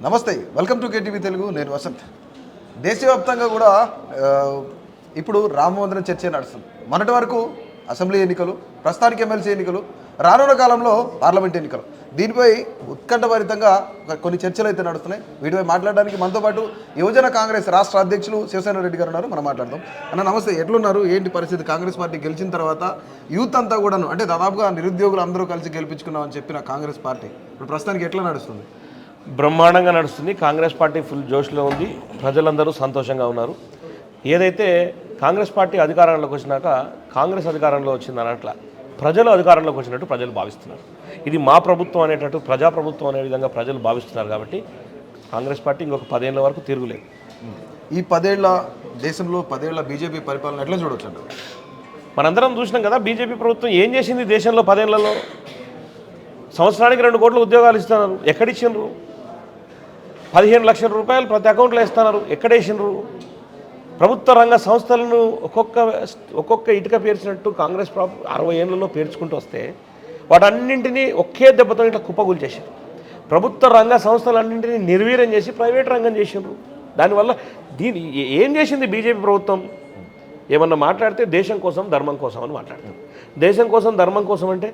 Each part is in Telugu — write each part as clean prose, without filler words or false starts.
నమస్తే, వెల్కమ్ టు కేటీవీ తెలుగు. నేను వసంత్. దేశవ్యాప్తంగా కూడా ఇప్పుడు రామమందిరం చర్చ నడుస్తుంది. మొన్నటి వరకు అసెంబ్లీ ఎన్నికలు, ప్రస్తుతానికి ఎమ్మెల్సీ ఎన్నికలు, రానున్న కాలంలో పార్లమెంట్ ఎన్నికలు. దీనిపై ఉత్కంఠభరితంగా కొన్ని చర్చలు అయితే నడుస్తున్నాయి. వీటిపై మాట్లాడడానికి మనతో పాటు యువజన కాంగ్రెస్ రాష్ట్ర అధ్యక్షులు శివసేన రెడ్డి గారు ఉన్నారు. మనం మాట్లాడదాం. అన్న నమస్తే, ఎట్లున్నారు? ఏంటి పరిస్థితి? కాంగ్రెస్ పార్టీ గెలిచిన తర్వాత యూత్ అంతా కూడాను, అంటే దాదాపుగా నిరుద్యోగులు అందరూ కలిసి గెలిపించుకున్నామని చెప్పిన కాంగ్రెస్ పార్టీ ఇప్పుడు ప్రస్తుతానికి ఎట్లా నడుస్తుంది? బ్రహ్మాండంగా నడుస్తుంది. కాంగ్రెస్ పార్టీ ఫుల్ జోష్లో ఉంది. ప్రజలందరూ సంతోషంగా ఉన్నారు. ఏదైతే కాంగ్రెస్ పార్టీ అధికారంలోకి వచ్చినాక కాంగ్రెస్ అధికారంలో వచ్చిందని అట్లా ప్రజలు అధికారంలోకి వచ్చినట్టు ప్రజలు భావిస్తున్నారు. ఇది మా ప్రభుత్వం అనేటట్టు ప్రజాప్రభుత్వం అనే విధంగా ప్రజలు భావిస్తున్నారు. కాబట్టి కాంగ్రెస్ పార్టీ ఇంకొక 10 ఏళ్ళ వరకు తిరుగులేదు. ఈ 10 ఏళ్ల దేశంలో 10 ఏళ్ల బీజేపీ పరిపాలన ఎట్లా చూడొచ్చు అండి? మనందరం చూసినాం కదా బీజేపీ ప్రభుత్వం ఏం చేసింది దేశంలో 10 ఏళ్లలో. సంవత్సరానికి 2 కోట్ల ఉద్యోగాలు ఇస్తున్నారు. ఎక్కడిచ్చినారు? 15 లక్షల రూపాయలు ప్రతి అకౌంట్లో ఇస్తున్నారు. ఎక్కడేసినారు? ప్రభుత్వ రంగ సంస్థలను ఒక్కొక్క ఇటుక పేర్చినట్టు కాంగ్రెస్ 60 ఏళ్లలో పేర్చుకుంటూ వస్తే వాటన్నింటినీ ఒకే దెబ్బతో ఇట్లా కుప్పగూల్చేసారు. ప్రభుత్వ రంగ సంస్థలన్నింటినీ నిర్వీర్యం చేసి ప్రైవేట్ రంగం చేసినారు. దానివల్ల ఏం చేసింది బీజేపీ ప్రభుత్వం? ఏమన్నా మాట్లాడితే దేశం కోసం ధర్మం కోసం అని మాట్లాడతాం. దేశం కోసం ధర్మం కోసం అంటే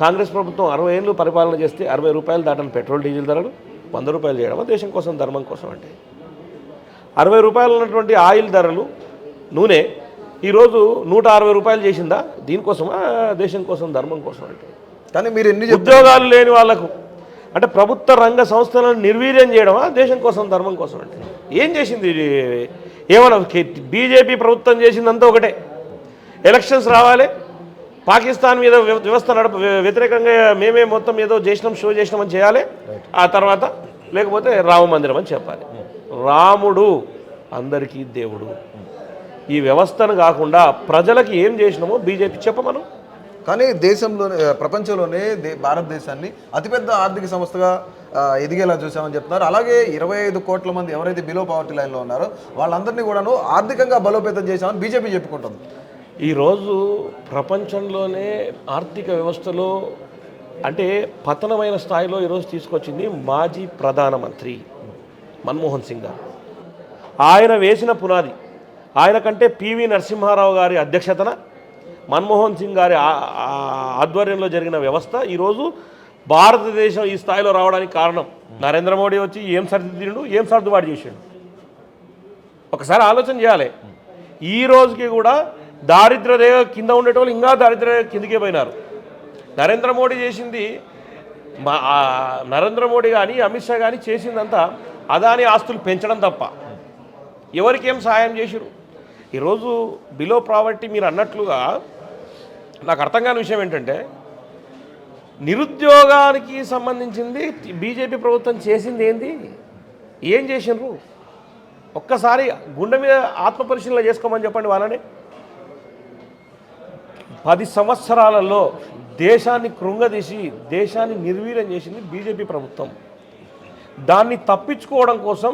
కాంగ్రెస్ ప్రభుత్వం 60 ఏళ్ళు పరిపాలన చేస్తే 60 రూపాయలు దాటని పెట్రోల్ డీజిల్ ధరలు 100 రూపాయలు చేయడమా దేశం కోసం ధర్మం కోసం అంటే? 60 రూపాయలు ఉన్నటువంటి ఆయిల్ ధరలు, నూనె ఈరోజు 160 రూపాయలు చేసిందా? దీనికోసమా దేశం కోసం ధర్మం కోసం అంటే? కానీ మీరు ఎన్ని ఉద్యోగాలు లేని వాళ్లకు అంటే ప్రభుత్వ రంగ సంస్థలను నిర్వీర్యం చేయడమా దేశం కోసం ధర్మం కోసం అంటే? ఏం చేసింది? ఏమన్నా బీజేపీ ప్రభుత్వం చేసిందంతా ఒకటే. ఎలక్షన్స్ రావాలి, పాకిస్తాన్ మీద వ్యవస్థ వ్యతిరేకంగా మేమే మొత్తం ఏదో చేసినాం, షో చేసినామని చేయాలి. ఆ తర్వాత లేకపోతే రామ మందిరం అని చెప్పాలి. రాముడు అందరికీ దేవుడు. ఈ వ్యవస్థను కాకుండా ప్రజలకు ఏం చేసినామో బీజేపీ చెప్పమను. కానీ దేశంలోనే, ప్రపంచంలోనే భారతదేశాన్ని అతిపెద్ద ఆర్థిక సంస్థగా ఎదిగేలా చూసామని చెప్తున్నారు. అలాగే 25 కోట్ల మంది ఎవరైతే బిలో పవర్టీ లైన్లో ఉన్నారో వాళ్ళందరినీ కూడాను ఆర్థికంగా బలోపేతం చేశామని బీజేపీ చెప్పుకుంటుంది. ఈరోజు ప్రపంచంలోనే ఆర్థిక వ్యవస్థలో అంటే పతనమైన స్థాయిలో ఈరోజు తీసుకొచ్చింది మాజీ ప్రధానమంత్రి మన్మోహన్ సింగ్ గారు. ఆయన వేసిన పునాది. ఆయన కంటే పివి నరసింహారావు గారి అధ్యక్షతన మన్మోహన్ సింగ్ గారి ఆధ్వర్యంలో జరిగిన వ్యవస్థ ఈరోజు భారతదేశం ఈ స్థాయిలో రావడానికి కారణం. నరేంద్ర మోడీ వచ్చి ఏం సర్దిద్దిండు, ఏం సర్దుబాటు చేసిండు ఒకసారి ఆలోచన చేయాలి. ఈ రోజుకి కూడా దారిద్ర్య రేఖ కింద ఉండేటోళ్ళు ఇంకా దారిద్ర్య రేఖ కిందకే పోయినారు. నరేంద్ర మోడీ చేసింది, నరేంద్ర మోడీ కానీ అమిత్ షా కానీ చేసిందంతా అదాని ఆస్తులు పెంచడం తప్ప ఎవరికేం సహాయం చేసిరు? ఈరోజు బిలో ప్రావర్టీ మీరు అన్నట్లుగా నాకు అర్థం కాని విషయం ఏంటంటే నిరుద్యోగానికి సంబంధించింది బీజేపీ ప్రభుత్వం చేసింది ఏంది? ఏం చేసినారు? ఒక్కసారి గుండె మీద ఆత్మపరిశీలన చేసుకోమని చెప్పండి వాళ్ళని. 10 సంవత్సరాలలో దేశాన్ని కృంగదీసి దేశాన్ని నిర్వీర్యం చేసింది బీజేపీ ప్రభుత్వం. దాన్ని తప్పించుకోవడం కోసం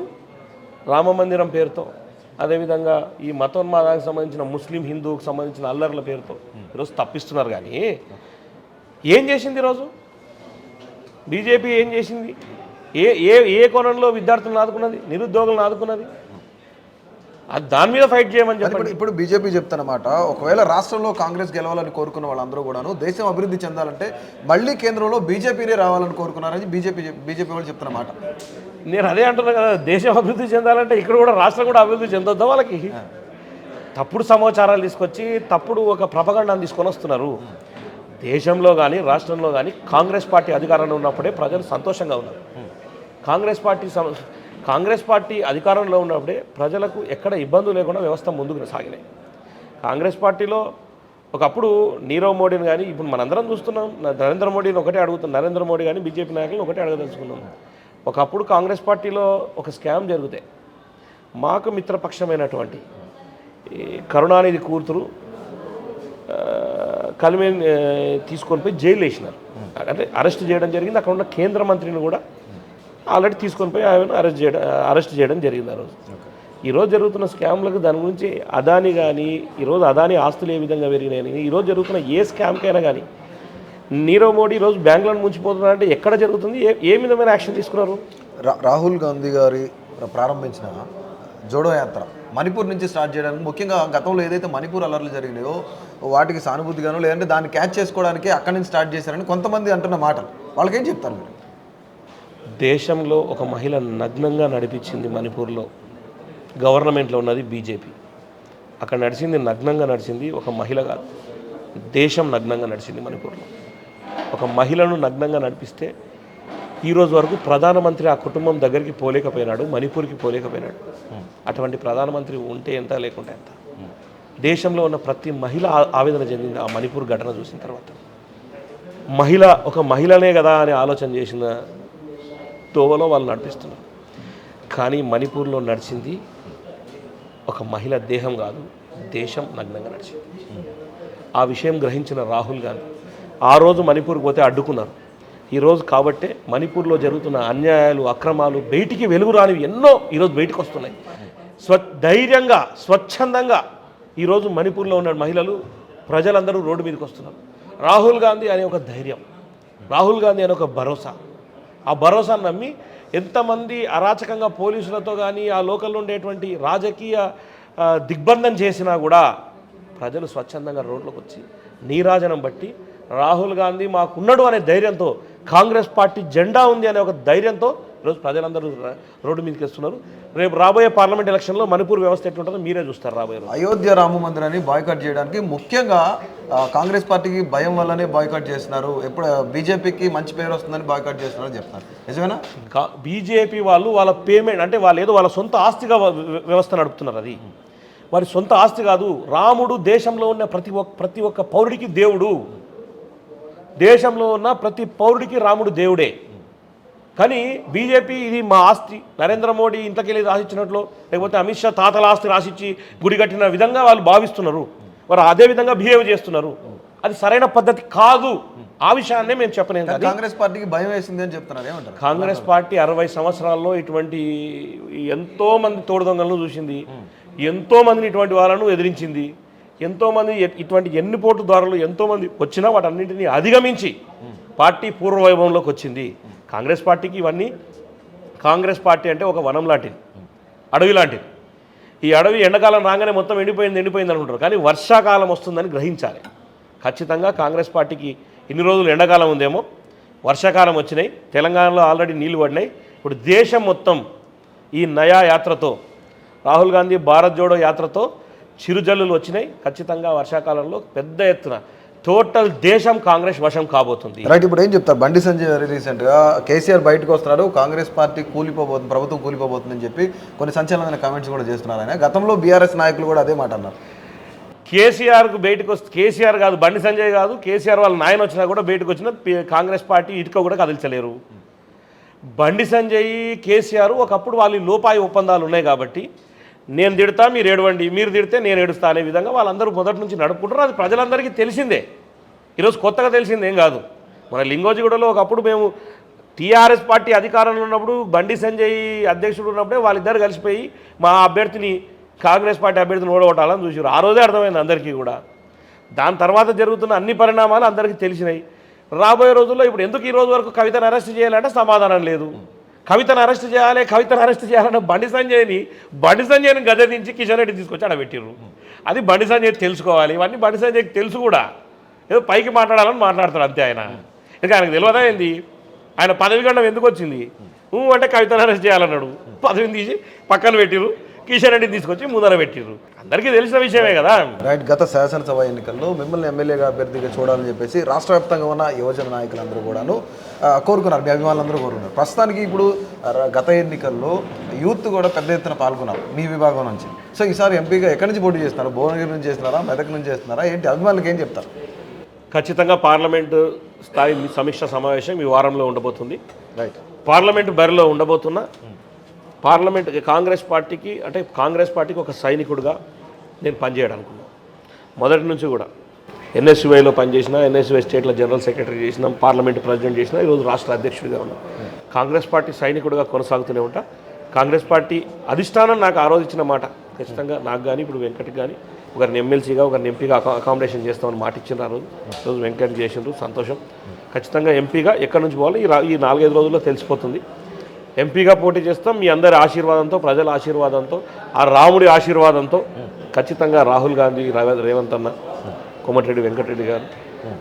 రామమందిరం పేరుతో, అదేవిధంగా ఈ మతోన్మాదానికి సంబంధించిన ముస్లిం హిందూకి సంబంధించిన అల్లర్ల పేరుతో ఈరోజు తప్పిస్తున్నారు. కానీ ఏం చేసింది ఈరోజు బీజేపీ? ఏం చేసింది? ఏ కోణంలో విద్యార్థులను ఆదుకున్నది, నిరుద్యోగులను ఆదుకున్నది? అది దాని మీద ఫైట్ చేయమని చెప్పండి. ఇప్పుడు బీజేపీ చెప్తున్నమాట, ఒకవేళ రాష్ట్రంలో కాంగ్రెస్ గెలవాలని కోరుకున్న వాళ్ళందరూ కూడాను దేశం అభివృద్ధి చెందాలంటే మళ్ళీ కేంద్రంలో బీజేపీనే రావాలని కోరుకున్నారని బీజేపీ వాళ్ళు చెప్తున్నమాట. నేను అదే అంటున్నా కదా, దేశం అభివృద్ధి చెందాలంటే ఇక్కడ కూడా రాష్ట్రం కూడా అభివృద్ధి చెందొద్దా? వాళ్ళకి తప్పుడు సమాచారాలు తీసుకొచ్చి తప్పుడు ఒక ప్రపగండాన్ని తీసుకొని వస్తున్నారు. దేశంలో కానీ రాష్ట్రంలో కానీ కాంగ్రెస్ పార్టీ అధికారంలో ఉన్నప్పుడే ప్రజలు సంతోషంగా ఉన్నారు. కాంగ్రెస్ పార్టీ అధికారంలో ఉన్నప్పుడే ప్రజలకు ఎక్కడ ఇబ్బందులు లేకుండా వ్యవస్థ ముందుకు సాగినాయి. కాంగ్రెస్ పార్టీలో ఒకప్పుడు నీరవ్ మోడీని కానీ, ఇప్పుడు మనందరం చూస్తున్నాం నరేంద్ర మోడీని ఒకటే అడుగుతున్నాం. నరేంద్ర మోడీ కానీ బీజేపీ నాయకులను ఒకటే అడగదలుచుకున్నాం. ఒకప్పుడు కాంగ్రెస్ పార్టీలో ఒక స్కామ్ జరిగితే మాకు మిత్రపక్షమైనటువంటి కరుణానిధి కూతురు కలిమేని తీసుకొని పోయి జైలు వేసినారు. అంటే అరెస్ట్ చేయడం జరిగింది. అక్కడ ఉన్న కేంద్ర మంత్రిని కూడా ఆల్రెడీ తీసుకొని పోయి ఆయన అరెస్ట్ చేయడం జరిగింది. ఆ రోజు ఈరోజు జరుగుతున్న స్కామ్లకు దాని గురించి అదాని కానీ, ఈరోజు అదాని ఆస్తులు ఏ విధంగా పెరిగినాయని, ఈరోజు జరుగుతున్న ఏ స్కామ్కైనా కానీ నీరవ్ మోడీ ఈరోజు బ్యాంకులను ముంచిపోతున్నారంటే ఎక్కడ జరుగుతుంది, ఏ విధమైన యాక్షన్ తీసుకున్నారు? రాహుల్ గాంధీ గారి ప్రారంభించిన జోడో యాత్ర మణిపూర్ నుంచి స్టార్ట్ చేయడానికి ముఖ్యంగా గతంలో ఏదైతే మణిపూర్ అల్లర్లు జరిగినాయో వాటికి సానుభూతిగానో లేదంటే దాన్ని క్యాచ్ చేసుకోవడానికి అక్కడి నుంచి స్టార్ట్ చేశారని కొంతమంది అంటున్న మాటలు, వాళ్ళకేం చెప్తారు మీరు? దేశంలో ఒక మహిళ నగ్నంగా నడిపించింది మణిపూర్లో, గవర్నమెంట్లో ఉన్నది బీజేపీ. అక్కడ నడిచింది నగ్నంగా నడిచింది ఒక మహిళ కాదు, దేశం నగ్నంగా నడిచింది మణిపూర్లో. ఒక మహిళను నగ్నంగా నడిపిస్తే ఈరోజు వరకు ప్రధానమంత్రి ఆ కుటుంబం దగ్గరికి పోలేకపోయినాడు, మణిపూర్కి పోలేకపోయినాడు. అటువంటి ప్రధానమంత్రి ఉంటే ఎంత లేకుంటే ఎంత. దేశంలో ఉన్న ప్రతి మహిళ ఆవేదన చెందింది ఆ మణిపూర్ ఘటన చూసిన తర్వాత. ఒక మహిళనే కదా అని ఆలోచన చేసిన తోవలో వాళ్ళు నడిపిస్తున్నారు. కానీ మణిపూర్లో నడిచింది ఒక మహిళ దేహం కాదు, దేశం నగ్నంగా నడిచింది. ఆ విషయం గ్రహించిన రాహుల్ గాంధీ ఆ రోజు మణిపూర్కి పోతే అడ్డుకున్నారు. ఈరోజు కాబట్టే మణిపూర్లో జరుగుతున్న అన్యాయాలు, అక్రమాలు బయటికి వెలుగు రానివి ఎన్నో ఈరోజు బయటకు వస్తున్నాయి. ధైర్యంగా, స్వచ్ఛందంగా ఈరోజు మణిపూర్లో ఉన్న మహిళలు, ప్రజలందరూ రోడ్డు మీదకి వస్తున్నారు. రాహుల్ గాంధీ అనే ఒక ధైర్యం, రాహుల్ గాంధీ అనే ఒక భరోసా, ఆ భరోసాను నమ్మి ఎంతమంది అరాచకంగా పోలీసులతో కానీ ఆ లోకల్లో ఉండేటువంటి రాజకీయ దిగ్బంధం చేసినా కూడా ప్రజలు స్వచ్ఛందంగా రోడ్లోకి వచ్చి నీరాజనం బట్టి రాహుల్ గాంధీ మాకున్నాడు అనే ధైర్యంతో, కాంగ్రెస్ పార్టీ జెండా ఉంది అనే ఒక ధైర్యంతో ఈరోజు ప్రజలందరూ రోడ్డు మీదకి వస్తున్నారు. రేపు రాబోయే పార్లమెంట్ ఎలక్షన్లో మణిపూర్ వ్యవస్థ ఎట్లుంటుందో మీరే చూస్తారు. రాబోయే అయోధ్య రామ మందిరాన్ని బాయ్కాట్ చేయడానికి ముఖ్యంగా కాంగ్రెస్ పార్టీకి భయం వల్లనే బాయ్కాట్ చేస్తున్నారు, ఎప్పుడు బీజేపీకి మంచి పేరు వస్తుందని బాయ్కాట్ చేస్తున్నారని చెప్తున్నారు. నిజమేనా? బీజేపీ వాళ్ళు వాళ్ళ పేమెంట్ అంటే వాళ్ళు ఏదో వాళ్ళ సొంత ఆస్తిగా వ్యవస్థ నడుపుతున్నారు. అది వారి సొంత ఆస్తి కాదు. రాముడు దేశంలో ఉన్న ప్రతి ఒక్క పౌరుడికి దేవుడు, దేశంలో ఉన్న ప్రతి పౌరుడికి రాముడు దేవుడే. కానీ బీజేపీ ఇది మా ఆస్తి, నరేంద్ర మోడీ ఇంతకెళ్ళి రాసిచ్చినట్లు, లేకపోతే అమిత్ షా తాతల ఆస్తి రాసిచ్చి గుడి కట్టిన విధంగా వాళ్ళు భావిస్తున్నారు. వారు అదే విధంగా బిహేవ్ చేస్తున్నారు. అది సరైన పద్ధతి కాదు. ఆ విషయాన్నే మేము చెప్పలేదు. కాంగ్రెస్ పార్టీకి భయం వేసింది అని చెప్తున్నారు. ఏమంటారు? కాంగ్రెస్ పార్టీ 60 సంవత్సరాల్లో ఇటువంటి ఎంతోమంది తోడుదొంగలను చూసింది, ఎంతోమందిని ఇటువంటి వాళ్ళను ఎదిరించింది, ఎంతోమంది ఇటువంటి ఎన్నిపోటుదారులు ఎంతోమంది వచ్చినా వాటన్నింటినీ అధిగమించి పార్టీ పూర్వవైభవంలోకి వచ్చింది. కాంగ్రెస్ పార్టీకి ఇవన్నీ, కాంగ్రెస్ పార్టీ అంటే ఒక వనం లాంటిది, అడవి లాంటిది. ఈ అడవి ఎండాకాలం రాగానే మొత్తం ఎండిపోయింది అనుకుంటారు, కానీ వర్షాకాలం వస్తుందని గ్రహించాలి. ఖచ్చితంగా కాంగ్రెస్ పార్టీకి ఇన్ని రోజులు ఎండాకాలం ఉందేమో, వర్షాకాలం వచ్చినాయి, తెలంగాణలో ఆల్రెడీ నీళ్లు పడినాయి. ఇప్పుడు దేశం మొత్తం ఈ నయా యాత్రతో, రాహుల్ గాంధీ భారత్ జోడో యాత్రతో చిరుజల్లులు వచ్చినాయి. ఖచ్చితంగా వర్షాకాలంలో పెద్ద ఎత్తున టోటల్ దేశం కాంగ్రెస్ వశం కాబోతుంది. రైట్. ఇప్పుడు ఏం చెప్తారు? బండి సంజయ్ వెరీ రీసెంట్గా కేసీఆర్ బయటకు వస్తున్నాడు, కాంగ్రెస్ పార్టీ కూలిపోబోతుంది, ప్రభుత్వం కూలిపోబోతుందని చెప్పి కొన్ని సంచలనమైన కామెంట్స్ కూడా చేస్తున్నారు ఆయన. గతంలో బీఆర్ఎస్ నాయకులు కూడా అదే మాట అన్నారు. కేసీఆర్కు బయటకు వస్తే, కేసీఆర్ కాదు, బండి సంజయ్ కాదు, కేసీఆర్ వాళ్ళ నాయన వచ్చినా కూడా బయటకు వచ్చిన కాంగ్రెస్ పార్టీ ఇటుక కూడా కదిలించలేరు. బండి సంజయ్, కేసీఆర్ ఒకప్పుడు వాళ్ళు లోపాయి ఒప్పందాలు ఉన్నాయి కాబట్టి నేను తిడతా మీరు ఏడవండి, మీరు తిడితే నేను ఏడుస్తా అనే విధంగా వాళ్ళందరూ మొదటి నుంచి నడుపుకుంటారు. అది ప్రజలందరికీ తెలిసిందే, ఈరోజు కొత్తగా తెలిసింది ఏం కాదు. మన లింగోజిగూడలో ఒకప్పుడు మేము టీఆర్ఎస్ పార్టీ అధికారంలో ఉన్నప్పుడు బండి సంజయ్ అధ్యక్షుడు ఉన్నప్పుడే వాళ్ళిద్దరు కలిసిపోయి మా అభ్యర్థిని, కాంగ్రెస్ పార్టీ అభ్యర్థిని ఓడగొట్టాలని చూసారు. ఆ రోజే అర్థమైంది అందరికీ కూడా. దాని తర్వాత జరుగుతున్న అన్ని పరిణామాలు అందరికీ తెలిసినాయి. రాబోయే రోజుల్లో ఇప్పుడు ఎందుకు ఈ రోజు వరకు కవితను అరెస్ట్ చేయాలంటే సమాధానం లేదు. కవితను అరెస్ట్ చేయాలని బండి సంజయ్ని గద్దెదించి కిషన్ రెడ్డి తీసుకొచ్చి ఆడబెట్టిర్రు. అది బండి సంజయ్ తెలుసుకోవాలి. ఇవన్నీ బండి సంజయ్కి తెలుసు కూడా, ఏదో పైకి మాట్లాడాలని మాట్లాడతాడు అంతే. ఇంకా ఆయనకు తెలియదా ఏంది? ఆయన పదవి గండం ఎందుకు వచ్చింది? అంటే కవితను అరెస్ట్ చేయాలన్నాడు, పదవిని తీసి పక్కన పెట్టిర్రు, కిషన్ రెడ్డిని తీసుకొచ్చి ముందర పెట్టిర్రు. అందరికీ తెలిసిన విషయమే కదా. రైట్. గత శాసనసభ ఎన్నికల్లో మిమ్మల్ని ఎమ్మెల్యేగా అభ్యర్థిగా చూడాలని చెప్పేసి రాష్ట్ర వ్యాప్తంగా ఉన్న యువజన నాయకులందరూ కూడాను కోరుకున్నారు, మీ అభిమానులందరూ కోరుకున్నారు. ప్రస్తుతానికి ఇప్పుడు గత ఎన్నికల్లో యూత్ కూడా పెద్ద ఎత్తున పాల్గొన్నారు మీ విభాగం నుంచి. సో ఈసారి ఎంపీగా ఎక్కడి నుంచి పోటీ చేస్తున్నారు? భువనగిరి నుంచి చేస్తున్నారా, మెదక్ నుంచి చేస్తున్నారా ఏంటి? అభిమానులకు ఏం చెప్తారు? ఖచ్చితంగా పార్లమెంటు స్థాయి సమీక్ష సమావేశం ఈ వారంలో ఉండబోతుంది. రైట్. పార్లమెంటు బరిలో ఉండబోతున్న పార్లమెంట్ కాంగ్రెస్ పార్టీకి ఒక సైనికుడిగా నేను పనిచేయడం అనుకున్నాను. మొదటి నుంచి కూడా ఎన్ఎస్యుఐలో పనిచేసిన, ఎన్ఎస్యుఐ స్టేట్లో జనరల్ సెక్రటరీ చేసిన, పార్లమెంట్ ప్రెసిడెంట్ చేసిన, ఈరోజు రాష్ట్ర అధ్యక్షుడిగా ఉన్నాను. కాంగ్రెస్ పార్టీ సైనికుడిగా కొనసాగుతూనే ఉంటా. కాంగ్రెస్ పార్టీ అధిష్టానం నాకు ఆ రోజు ఇచ్చిన మాట ఖచ్చితంగా నాకు కానీ, ఇప్పుడు వెంకట్కి కానీ, ఒకరిని ఎమ్మెల్సీగా ఒకరిని ఎంపీగా అకామిడేషన్ చేస్తామని మాట ఇచ్చిండ్రు. ఆ రోజు వెంకట్ చేసిండ్రు, సంతోషం. ఖచ్చితంగా ఎంపీగా ఎక్కడి నుంచి పోవాలి ఈ 4-5 రోజుల్లో తెలిసిపోతుంది. ఎంపీగా పోటీ చేస్తాం. మీ అందరి ఆశీర్వాదంతో, ప్రజల ఆశీర్వాదంతో, ఆ రాముడి ఆశీర్వాదంతో ఖచ్చితంగా రాహుల్ గాంధీ, రేవంత్ అన్న, కోమటిరెడ్డి వెంకటరెడ్డి గారు,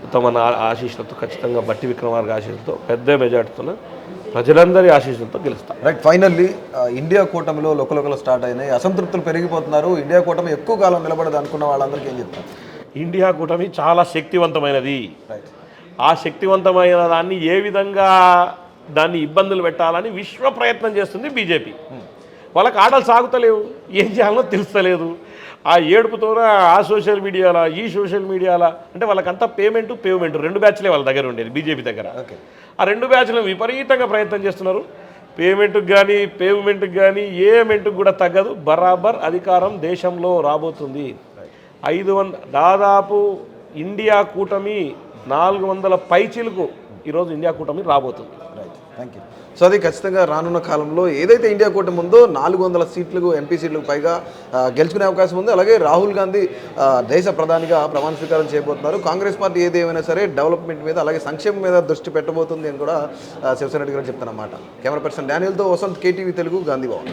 ఉత్తమన్న ఆశీస్సులతో, ఖచ్చితంగా బట్టి విక్రమార్క ఆశీస్సులతో, పెద్ద మెజార్టీతో, ప్రజలందరి ఆశీస్సులతో గెలుస్తాం. రైట్. ఫైనల్లీ ఇండియా కూటమిలో లోకలోకలు స్టార్ట్ అయినాయి, అసంతృప్తులు పెరిగిపోతున్నారు. ఇండియా కూటమి ఎక్కువ కాలం నిలబడదు అనుకున్న వాళ్ళందరికీ ఏం చెప్తారు? ఇండియా కూటమి చాలా శక్తివంతమైనది. రైట్. ఆ శక్తివంతమైన దాన్ని ఏ విధంగా దాన్ని ఇబ్బందులు పెట్టాలని విశ్వ ప్రయత్నం చేస్తుంది బీజేపీ. వాళ్ళకి ఆటలు సాగుతలేవు, ఏం చేయాలో తెలుస్తలేదు. ఆ ఏడుపుతోనే ఆ సోషల్ మీడియాలో, ఈ సోషల్ మీడియాలో, అంటే వాళ్ళకంతా పేమెంట్ 2 బ్యాచ్లే వాళ్ళ దగ్గర ఉండేది బీజేపీ దగ్గర. ఓకే. ఆ 2 బ్యాచ్లను విపరీతంగా ప్రయత్నం చేస్తున్నారు. పేమెంట్కి కానీ ఏ మెంట్కి కూడా తగ్గదు. బరాబర్ అధికారం దేశంలో రాబోతుంది. 500 దాదాపు ఇండియా కూటమి 400 పైచీలకు ఈరోజు ఇండియా కూటమి రాబోతుంది. రైట్. Thank you. సో అది ఖచ్చితంగా రానున్న కాలంలో ఏదైతే ఇండియా కూటమి ఉందో 400 సీట్లకు, ఎంపీ సీట్లకు పైగా గెలుచుకునే అవకాశం ఉంది. అలాగే రాహుల్ గాంధీ దేశ ప్రధానిగా ప్రమాణ స్వీకారం చేయబోతున్నారు. కాంగ్రెస్ పార్టీ ఏది ఏమైనా సరే డెవలప్మెంట్ మీద, అలాగే సంక్షేమం మీద దృష్టి పెట్టబోతుంది అని కూడా శివసేన రెడ్డి గారు చెప్తారన్నమాట. కెమెరా పర్సన్ డానియల్తో Vasanth, KTV Telugu, Gandhi Bhavan.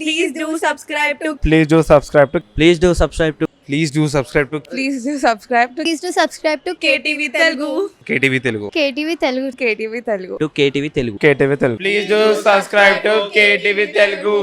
Please do subscribe to. Please do subscribe to. Please do subscribe to. Please do subscribe to. Please do subscribe to. Please do subscribe to KTV Telugu. KTV Telugu. KTV Telugu. KTV Telugu. to KTV Telugu. KTV Telugu. Please do subscribe to KTV Telugu.